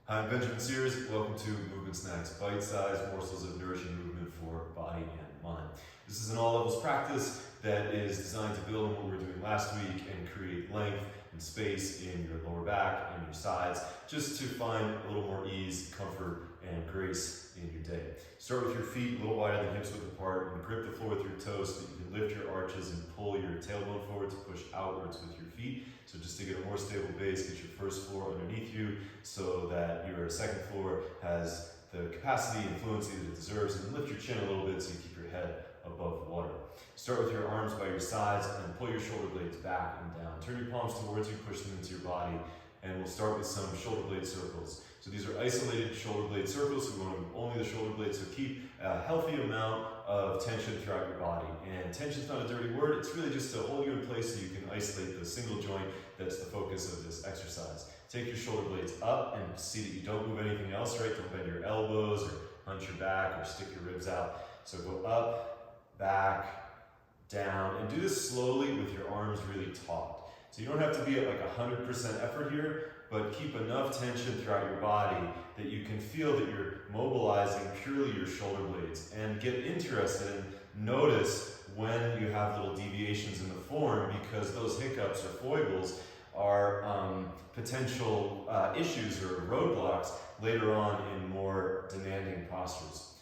Hi, I'm Benjamin Sears. Welcome to Movement Snacks, bite-sized morsels of nourishing movement for body and mind. This is an all-levels practice that is designed to build on what we were doing last week and create length and space in your lower back and your sides, just to find a little more ease, comfort, and grace in your day. Start with your feet a little wider than hips width apart and grip the floor with your toes so that you can lift your arches and pull your tailbone forward to push outwards with your feet. So just to get a more stable base, get your first floor underneath you so that your second floor has the capacity and fluency that it deserves, and lift your chin a little bit so you keep your head above water. Start with your arms by your sides and pull your shoulder blades back and down. Turn your palms towards you, push them into your body, and we'll start with some shoulder blade circles. So these are isolated shoulder blade circles, so we want to move only the shoulder blades, so keep a healthy amount of tension throughout your body. And tension's not a dirty word, it's really just to hold you in place so you can isolate the single joint that's the focus of this exercise. Take your shoulder blades up and see that you don't move anything else, right? Don't bend your elbows or hunch your back or stick your ribs out. So go up, back, down, and do this slowly with your arms really taut. So you don't have to be at like 100% effort here, but keep enough tension throughout your body that you can feel that you're mobilizing purely your shoulder blades, and get interested and notice when you have little deviations in the form, because those hiccups or foibles are potential issues or roadblocks later on in more demanding postures.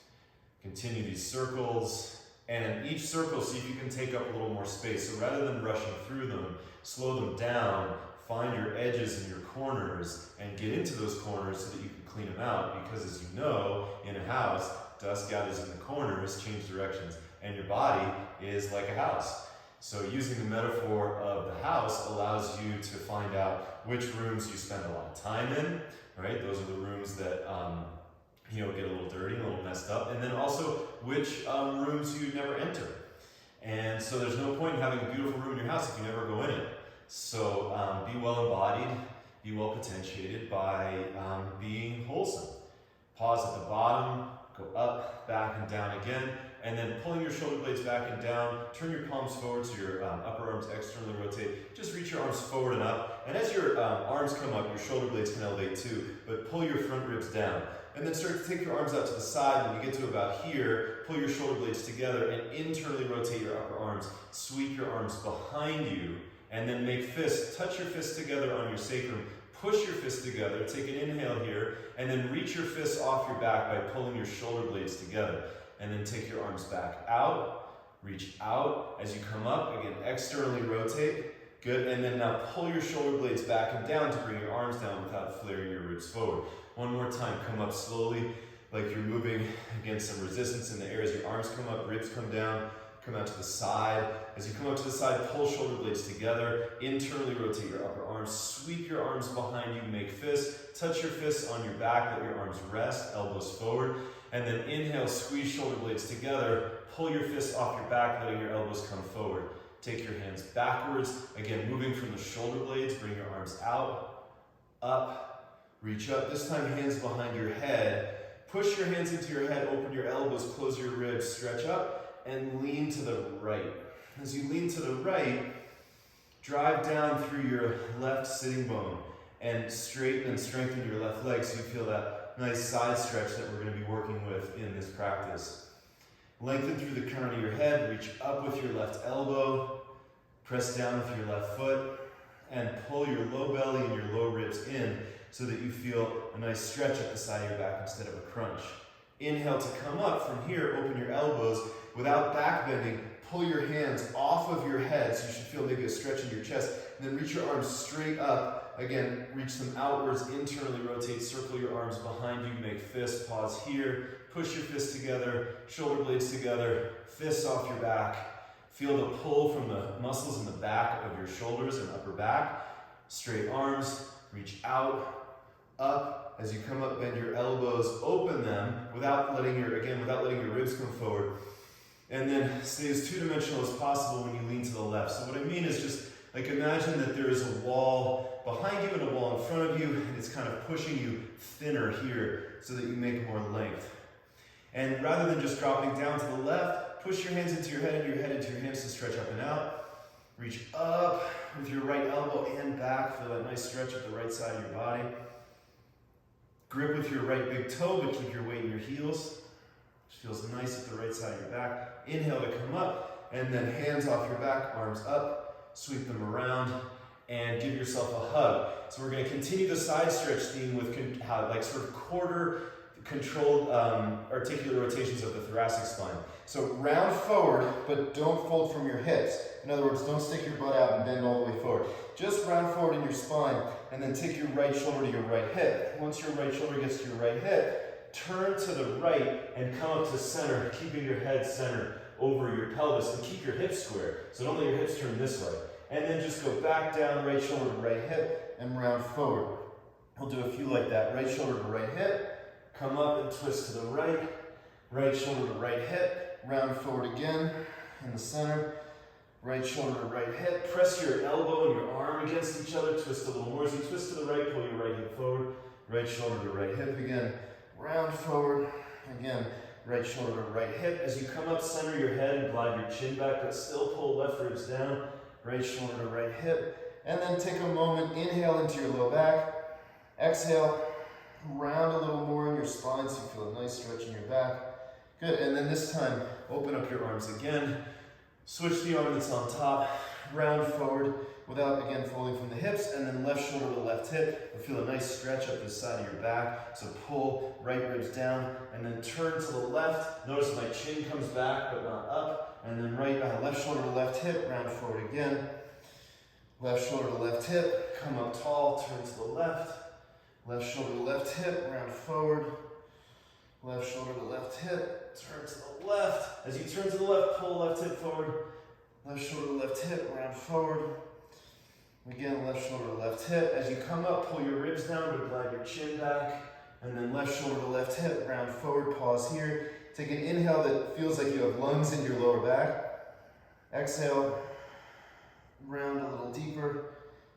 Continue these circles, and each circle, see if you can take up a little more space. So rather than rushing through them, slow them down, find your edges and your corners, and get into those corners so that you can clean them out, because as you know, in a house, dust gathers in the corners, change directions, and your body is like a house. So using the metaphor of the house allows you to find out which rooms you spend a lot of time in, right? Those are the rooms that get a little dirty, a little messed up, and then also which rooms you never enter. And so there's no point in having a beautiful room in your house if you never go in it. So be well embodied, be well potentiated by being wholesome. Pause at the bottom, go up, back, and down again, and then pulling your shoulder blades back and down. Turn your palms forward so your upper arms externally rotate. Just reach your arms forward and up. And as your arms come up, your shoulder blades can elevate too, but pull your front ribs down. And then start to take your arms out to the side. When you get to about here, pull your shoulder blades together and internally rotate your upper arms. Sweep your arms behind you, and then make fists. Touch your fists together on your sacrum. Push your fists together. Take an inhale here, and then reach your fists off your back by pulling your shoulder blades together. And then take your arms back out, reach out. As you come up, again, externally rotate. Good, and then now pull your shoulder blades back and down to bring your arms down without flaring your ribs forward. One more time, come up slowly, like you're moving against some resistance in the air. As your arms come up, ribs come down, come out to the side. As you come up to the side, pull shoulder blades together, internally rotate your upper arms, sweep your arms behind you, make fists, touch your fists on your back, let your arms rest, elbows forward, and then inhale, squeeze shoulder blades together, pull your fists off your back, letting your elbows come forward. Take your hands backwards, again, moving from the shoulder blades, bring your arms out, up, reach up, this time hands behind your head, push your hands into your head, open your elbows, close your ribs, stretch up, and lean to the right. As you lean to the right, drive down through your left sitting bone and straighten and strengthen your left leg so you feel that nice side stretch that we're going to be working with in this practice. Lengthen through the crown of your head, reach up with your left elbow, press down with your left foot, and pull your low belly and your low ribs in so that you feel a nice stretch at the side of your back instead of a crunch. Inhale to come up. From here, open your elbows without back bending. Pull your hands off of your head so you should feel maybe a stretch in your chest. And then reach your arms straight up. Again, reach them outwards, internally rotate, circle your arms behind you, make fists, pause here. Push your fists together, shoulder blades together, fists off your back. Feel the pull from the muscles in the back of your shoulders and upper back. Straight arms, reach out, up. As you come up, bend your elbows, open them without letting your ribs come forward. And then stay as two-dimensional as possible when you lean to the left. So what I mean is just like imagine that there is a wall behind you and a wall in front of you, and it's kind of pushing you thinner here so that you make more length. And rather than just dropping down to the left, push your hands into your head and your head into your hands to stretch up and out. Reach up with your right elbow and back. Feel that nice stretch at the right side of your body. Grip with your right big toe, but keep your weight in your heels. Which feels nice at the right side of your back. Inhale to come up, and then hands off your back, arms up, sweep them around, and give yourself a hug. So we're going to continue the side stretch theme with like sort of quarter controlled articular rotations of the thoracic spine. So round forward, but don't fold from your hips. In other words, don't stick your butt out and bend all the way forward. Just round forward in your spine, and then take your right shoulder to your right hip. Once your right shoulder gets to your right hip, turn to the right and come up to center, keeping your head centered over your pelvis, and keep your hips square. So don't let your hips turn this way. And then just go back down, right shoulder to right hip, and round forward. We'll do a few like that. Right shoulder to right hip, come up and twist to the right, right shoulder to right hip, round forward again, in the center, right shoulder to right hip. Press your elbow and your arm against each other, twist a little more. As you twist to the right, pull your right hip forward, right shoulder to right hip again, round forward, again, right shoulder to right hip. As you come up, center your head and glide your chin back, but still pull left ribs down, right shoulder to right hip. And then take a moment, inhale into your low back, exhale, round a little more in your spine so you feel a nice stretch in your back. Good, and then this time, open up your arms again, switch the arm that's on top, round forward without, again, folding from the hips, and then left shoulder to left hip. You'll feel a nice stretch up this side of your back, so pull right ribs down, and then turn to the left. Notice my chin comes back, but not up, and then left shoulder to left hip, round forward again. Left shoulder to left hip, come up tall, turn to the left. Left shoulder to left hip, round forward. Left shoulder to left hip, turn to the left. As you turn to the left, pull left hip forward. Left shoulder to left hip, round forward. Again, left shoulder to left hip. As you come up, pull your ribs down, but glide your chin back. And then left shoulder to left hip, round forward, pause here. Take an inhale that feels like you have lungs in your lower back. Exhale, round a little deeper.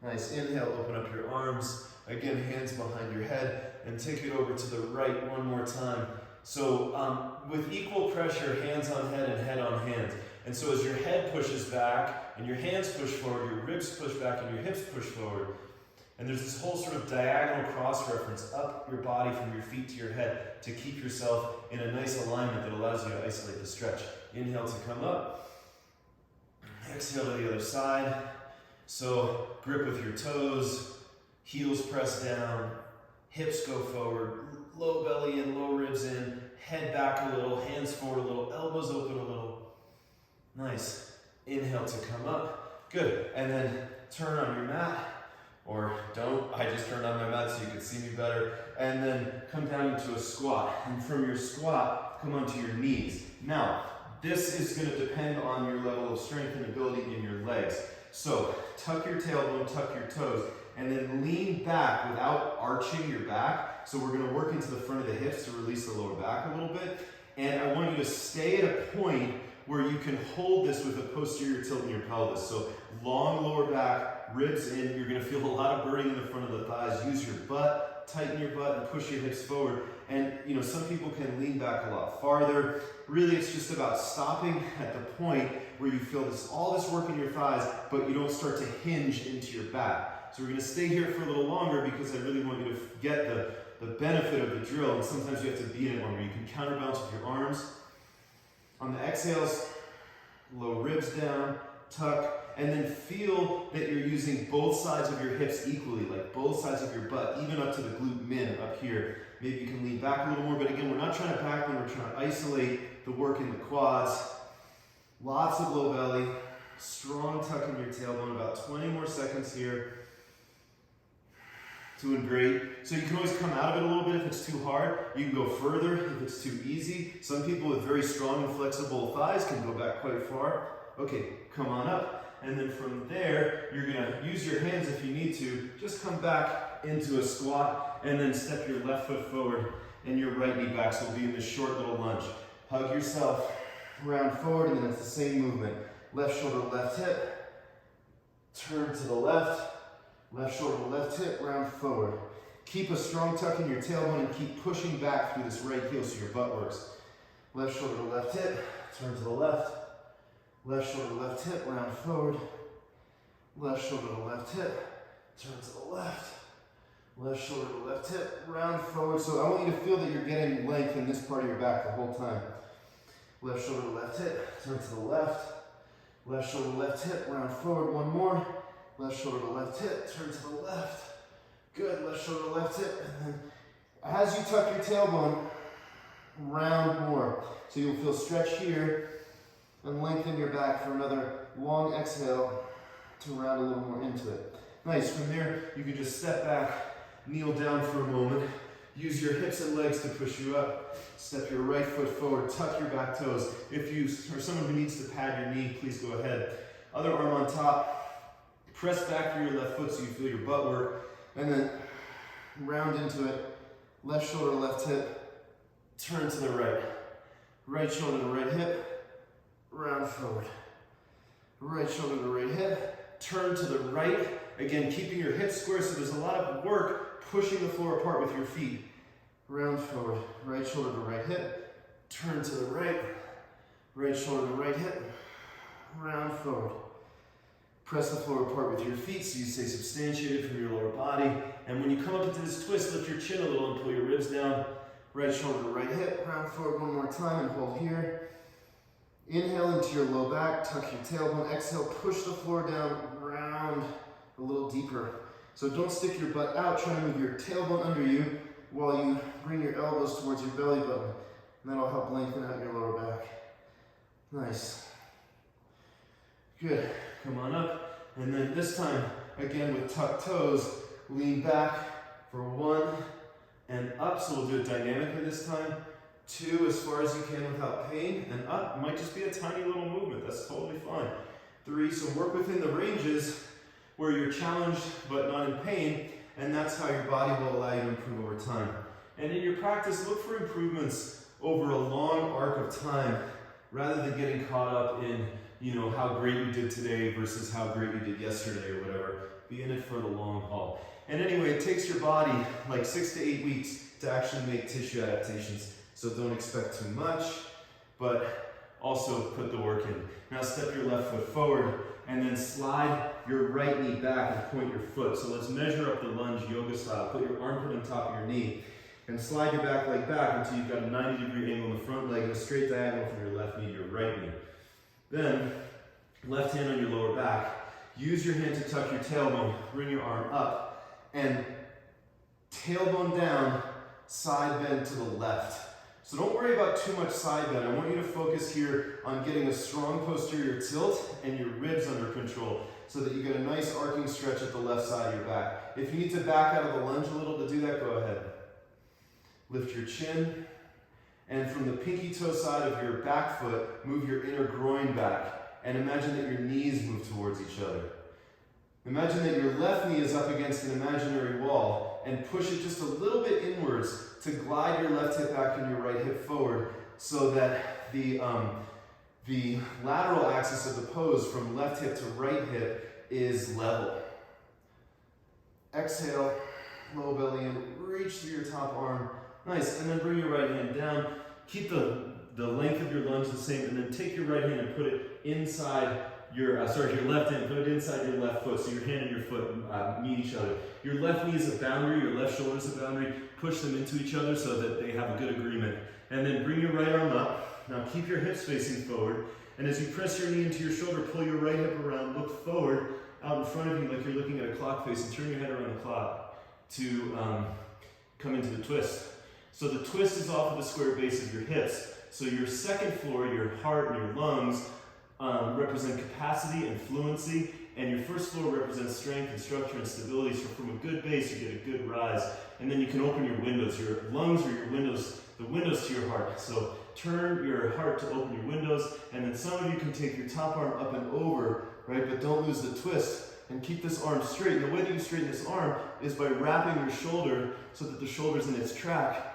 Nice, inhale, open up your arms. Again, hands behind your head, and take it over to the right one more time. So with equal pressure, hands on head and head on hands. And so as your head pushes back, and your hands push forward, your ribs push back, and your hips push forward, and there's this whole sort of diagonal cross-reference up your body from your feet to your head to keep yourself in a nice alignment that allows you to isolate the stretch. Inhale to come up. Exhale to the other side. So grip with your toes. Heels press down, hips go forward, low belly in, low ribs in, head back a little, hands forward a little, elbows open a little. Nice. Inhale to come up. Good. And then turn on your mat, or don't. I just turned on my mat so you could see me better. And then come down into a squat. And from your squat, come onto your knees. Now, this is going to depend on your level of strength and ability in your legs. So tuck your tailbone, tuck your toes, and then lean back without arching your back. So we're going to work into the front of the hips to release the lower back a little bit. And I want you to stay at a point where you can hold this with a posterior tilt in your pelvis. So long lower back, ribs in. You're going to feel a lot of burning in the front of the thighs. Use your butt, tighten your butt, and push your hips forward. And some people can lean back a lot farther. Really, it's just about stopping at the point where you feel all this work in your thighs, but you don't start to hinge into your back. So we're going to stay here for a little longer because I really want you to get the benefit of the drill, and sometimes you have to be in it longer. You can counterbalance with your arms. On the exhales, low ribs down, tuck, and then feel that you're using both sides of your hips equally, like both sides of your butt, even up to the glute min up here. Maybe you can lean back a little more, but again, we're not trying to back bend, we're trying to isolate the work in the quads. Lots of low belly, strong tuck in your tailbone, about 20 more seconds here. Doing great. So you can always come out of it a little bit if it's too hard. You can go further if it's too easy. Some people with very strong and flexible thighs can go back quite far. Okay, come on up. And then from there, you're gonna use your hands if you need to. Just come back into a squat and then step your left foot forward and your right knee back. So we'll be in this short little lunge. Hug yourself, round forward, and then it's the same movement. Left shoulder, left hip. Turn to the left. Left shoulder, left hip, round forward. Keep a strong tuck in your tailbone and keep pushing back through this right heel so your butt works. Left shoulder to left hip, turn to the left. Left shoulder to left hip, round forward. Left shoulder to left hip, turn to the left. Left shoulder to left hip, round forward. So I want you to feel that you're getting length in this part of your back the whole time. Left shoulder to left hip, turn to the left. Left shoulder to left hip, round forward. One more. Left shoulder to left hip, turn to the left. Good, left shoulder to left hip. And then as you tuck your tailbone, round more. So you'll feel stretch here and lengthen your back for another long exhale to round a little more into it. Nice, from there you can just step back, kneel down for a moment, use your hips and legs to push you up, step your right foot forward, tuck your back toes. If you are someone who needs to pad your knee, please go ahead. Other arm on top, press back through your left foot so you feel your butt work, and then round into it, left shoulder to left hip, turn to the right. Right shoulder to right hip, round forward. Right shoulder to right hip, turn to the right. Again, keeping your hips square, so there's a lot of work pushing the floor apart with your feet. Round forward, right shoulder to right hip, turn to the right. Right shoulder to right hip, round forward. Press the floor apart with your feet so you stay substantiated from your lower body. And when you come up into this twist, lift your chin a little and pull your ribs down. Right shoulder to right hip, round forward one more time and hold here. Inhale into your low back, tuck your tailbone. Exhale, push the floor down, round a little deeper. So don't stick your butt out, try to move your tailbone under you while you bring your elbows towards your belly button. And that'll help lengthen out your lower back. Nice. Good, come on up. And then this time, again with tucked toes, lean back for 1 and up. So we'll do it dynamically this time. 2 as far as you can without pain, and up. It might just be a tiny little movement, that's totally fine. 3, so work within the ranges where you're challenged but not in pain, and that's how your body will allow you to improve over time. And in your practice, look for improvements over a long arc of time rather than getting caught up in, how great you did today versus how great you did yesterday or whatever. Be in it for the long haul. And anyway, it takes your body like 6 to 8 weeks to actually make tissue adaptations. So don't expect too much, but also put the work in. Now step your left foot forward and then slide your right knee back and point your foot. So let's measure up the lunge yoga style. Put your armpit on top of your knee and slide your back leg back until you've got a 90-degree angle in the front leg and a straight diagonal from your left knee to your right knee. Then, left hand on your lower back. Use your hand to tuck your tailbone. Bring your arm up and tailbone down, side bend to the left. So don't worry about too much side bend. I want you to focus here on getting a strong posterior tilt and your ribs under control so that you get a nice arcing stretch at the left side of your back. If you need to back out of the lunge a little to do that, go ahead. Lift your chin, and from the pinky toe side of your back foot, move your inner groin back, and imagine that your knees move towards each other. Imagine that your left knee is up against an imaginary wall, and push it just a little bit inwards to glide your left hip back and your right hip forward so that the lateral axis of the pose from left hip to right hip is level. Exhale, low belly in, reach through your top arm. Nice, and then bring your right hand down. Keep the length of your lunge the same, and then take your right hand and put it inside your left hand, put it inside your left foot, so your hand and your foot meet each other. Your left knee is a boundary, your left shoulder is a boundary. Push them into each other so that they have a good agreement. And then bring your right arm up. Now keep your hips facing forward. And as you press your knee into your shoulder, pull your right hip around, look forward, out in front of you like you're looking at a clock face, and turn your head around the clock to come into the twist. So the twist is off of the square base of your hips. So your second floor, your heart and your lungs, represent capacity and fluency, and your first floor represents strength and structure and stability. So from a good base, you get a good rise, and then you can open your windows. Your lungs are your windows, the windows to your heart. So turn your heart to open your windows, and then some of you can take your top arm up and over, right? But don't lose the twist, and keep this arm straight. And the way that you straighten this arm is by wrapping your shoulder so that the shoulder's in its track.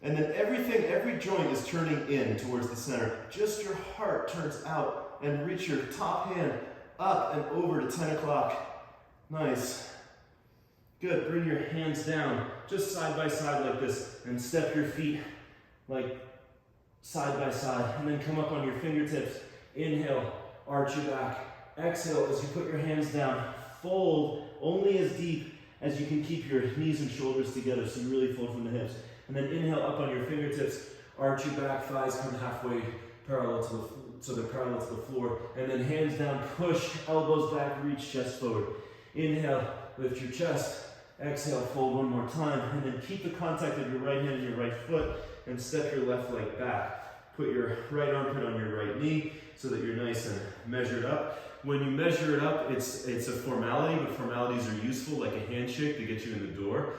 And then every joint is turning in towards the center. Just your heart turns out, and reach your top hand up and over to 10 o'clock. Nice. Good, bring your hands down, just side by side like this, and step your feet like side by side, and then come up on your fingertips. Inhale, arch your back. Exhale, as you put your hands down, fold only as deep as you can keep your knees and shoulders together so you really fold from the hips. And then inhale up on your fingertips, arch your back, thighs come halfway parallel to so they're parallel to the floor. And then hands down, push, elbows back, reach, chest forward. Inhale, lift your chest. Exhale, fold one more time. And then keep the contact of your right hand and your right foot and step your left leg back. Put your right armpit on your right knee so that you're nice and measured up. When you measure it up, it's a formality, but formalities are useful, like a handshake to get you in the door.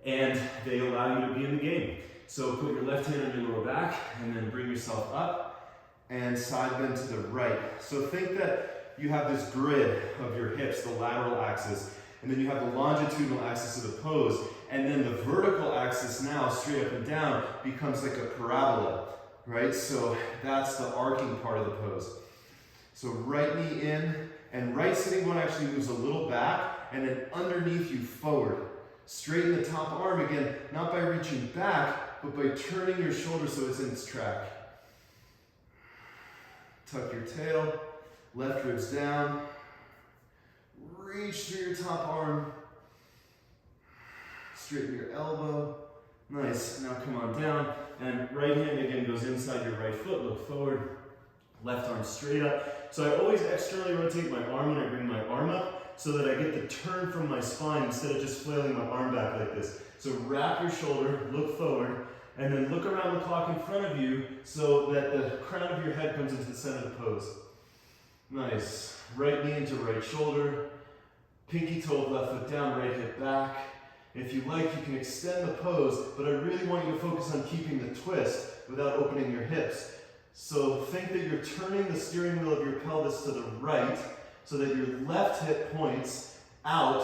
And they allow you to be in the game. So put your left hand on your lower back and then bring yourself up and side bend to the right. So think that you have this grid of your hips, the lateral axis, and then you have the longitudinal axis of the pose, and then the vertical axis now, straight up and down, becomes like a parabola, right? So that's the arcing part of the pose. So right knee in, and right sitting bone actually moves a little back, and then underneath you forward. Straighten the top arm again, not by reaching back, but by turning your shoulder so it's in its track. Tuck your tail, left ribs down. Reach through your top arm. Straighten your elbow. Nice. Now come on down. And right hand again goes inside your right foot. Look forward. Left arm straight up. So I always externally rotate my arm when I bring my arm up so that I get the turn from my spine instead of just flailing my arm back like this. So wrap your shoulder, look forward, and then look around the clock in front of you so that the crown of your head comes into the center of the pose. Nice. Right knee into right shoulder. Pinky toe of left foot down, right hip back. If you like, you can extend the pose, but I really want you to focus on keeping the twist without opening your hips. So think that you're turning the steering wheel of your pelvis to the right so that your left hip points out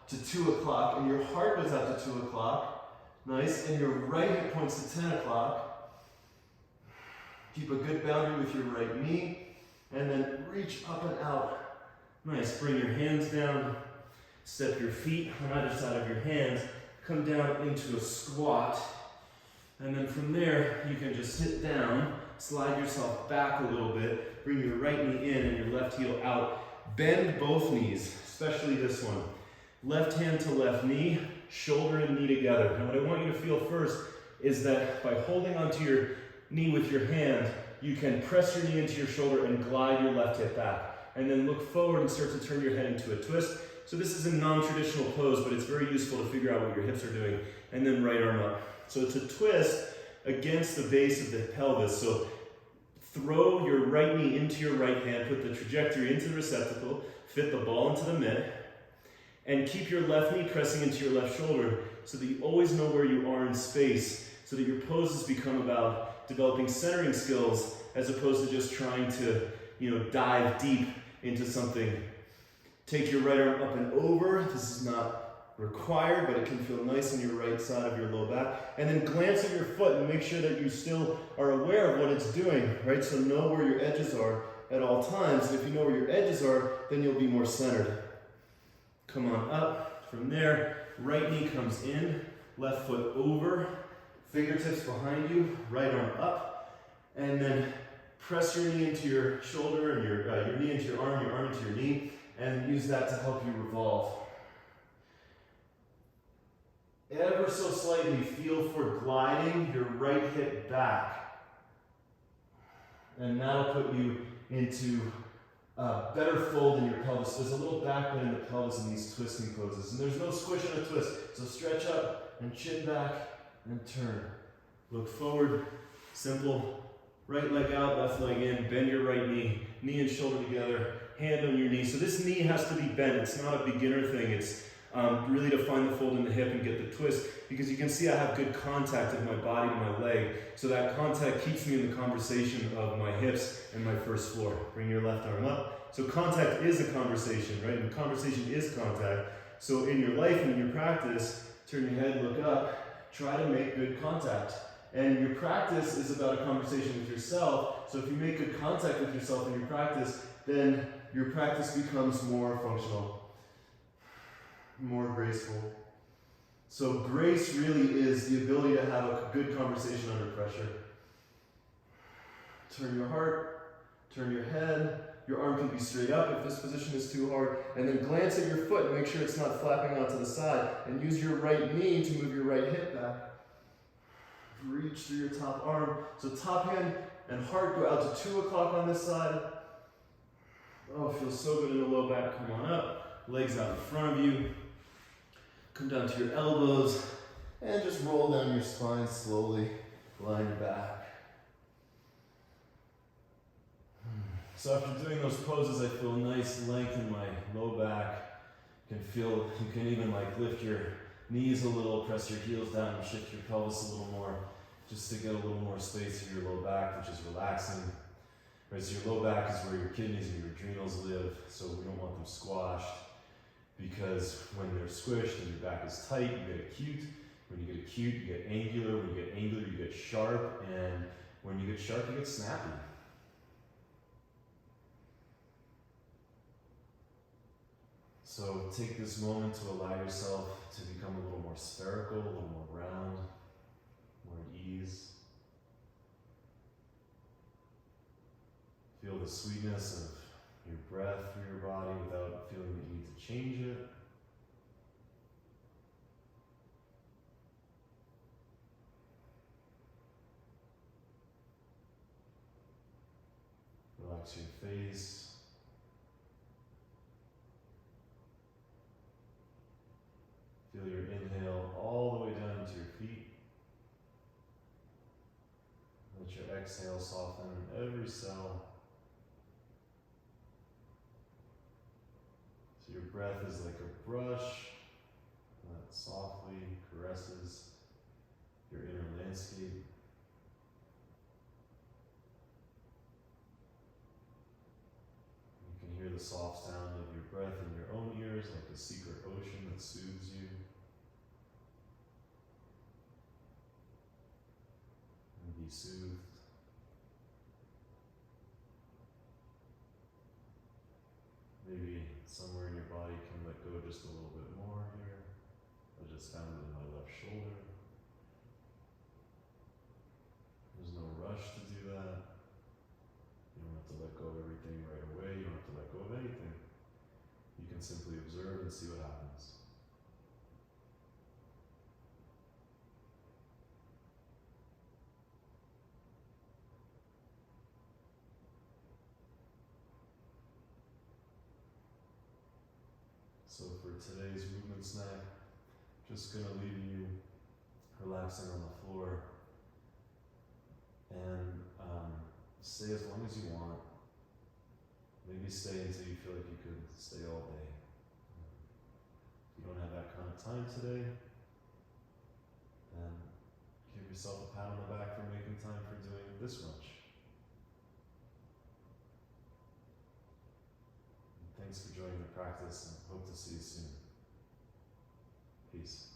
to 2 o'clock and your heart goes out to 2 o'clock. Nice. And your right hip points to 10 o'clock. Keep a good boundary with your right knee and then reach up and out. Nice. Bring your hands down. Step your feet on either side of your hands. Come down into a squat. And then from there, you can just sit down. Slide yourself back a little bit. Bring your right knee in and your left heel out. Bend both knees, especially this one. Left hand to left knee, shoulder and knee together. Now what I want you to feel first is that by holding onto your knee with your hand, you can press your knee into your shoulder and glide your left hip back. And then look forward and start to turn your head into a twist. So this is a non-traditional pose, but it's very useful to figure out what your hips are doing. And then right arm up. So it's a twist against the base of the pelvis. So throw your right knee into your right hand, put the trajectory into the receptacle, fit the ball into the mitt, and keep your left knee pressing into your left shoulder so that you always know where you are in space, so that your poses become about developing centering skills as opposed to just trying to, dive deep into something. Take your right arm up and over. This is not required, but it can feel nice on your right side of your low back. And then glance at your foot and make sure that you still are aware of what it's doing, right? So know where your edges are at all times. And if you know where your edges are, then you'll be more centered. Come on up. From there, right knee comes in, left foot over, fingertips behind you, right arm up, and then press your knee into your shoulder and your knee into your arm into your knee, and use that to help you revolve. Ever so slightly feel for gliding your right hip back. And that'll put you into a better fold in your pelvis. There's a little back bend in the pelvis in these twisting poses. And there's no squish in a twist. So stretch up and chin back and turn. Look forward. Simple. Right leg out, left leg in. Bend your right knee. Knee and shoulder together. Hand on your knee. So this knee has to be bent. It's not a beginner thing. It's really to find the fold in the hip and get the twist, because you can see I have good contact of my body to my leg, so that contact keeps me in the conversation of my hips and my first floor. Bring your left arm up. So contact is a conversation, right? And conversation is contact. So in your life and in your practice, turn your head, look up, try to make good contact. And your practice is about a conversation with yourself. So if you make good contact with yourself in your practice, then your practice becomes more functional, more graceful. So grace really is the ability to have a good conversation under pressure. Turn your heart, turn your head. Your arm can be straight up if this position is too hard, and then glance at your foot and make sure it's not flapping out to the side, and use your right knee to move your right hip back. Reach through your top arm. So top hand and heart go out to 2 o'clock on this side. Oh, it feels so good in the low back. Come on up. Legs out in front of you. Come down to your elbows and just roll down your spine slowly. Line your back. So after doing those poses, I feel a nice length in my low back. You can even like lift your knees a little, press your heels down and shift your pelvis a little more, just to get a little more space for your low back, which is relaxing. Right, so your low back is where your kidneys and your adrenals live, so we don't want them squashed, because when they're squished and your back is tight, you get acute. When you get acute, you get angular. When you get angular, you get sharp. And when you get sharp, you get snappy. So take this moment to allow yourself to become a little more spherical, a little more round, more at ease. Feel the sweetness of your breath through your body without feeling that you need to change it. Relax your face. Feel your inhale all the way down into your feet. Let your exhale soften every cell. So your breath is like a brush that softly caresses your inner landscape. You can hear the soft sound of your breath in your own ears, like a secret ocean that soothes you. And be soothed. Maybe somewhere in your body can let go just a little bit more here. I just found it in my left shoulder. There's no rush to do that. You don't have to let go of everything right away. You don't have to let go of anything. You can simply observe and see what happens. So for today's movement snack, just gonna leave you relaxing on the floor and stay as long as you want. Maybe stay until you feel like you could stay all day. If you don't have that kind of time today, then give yourself a pat on the back for making time for doing this much. Thanks for joining the practice and hope to see you soon. Peace.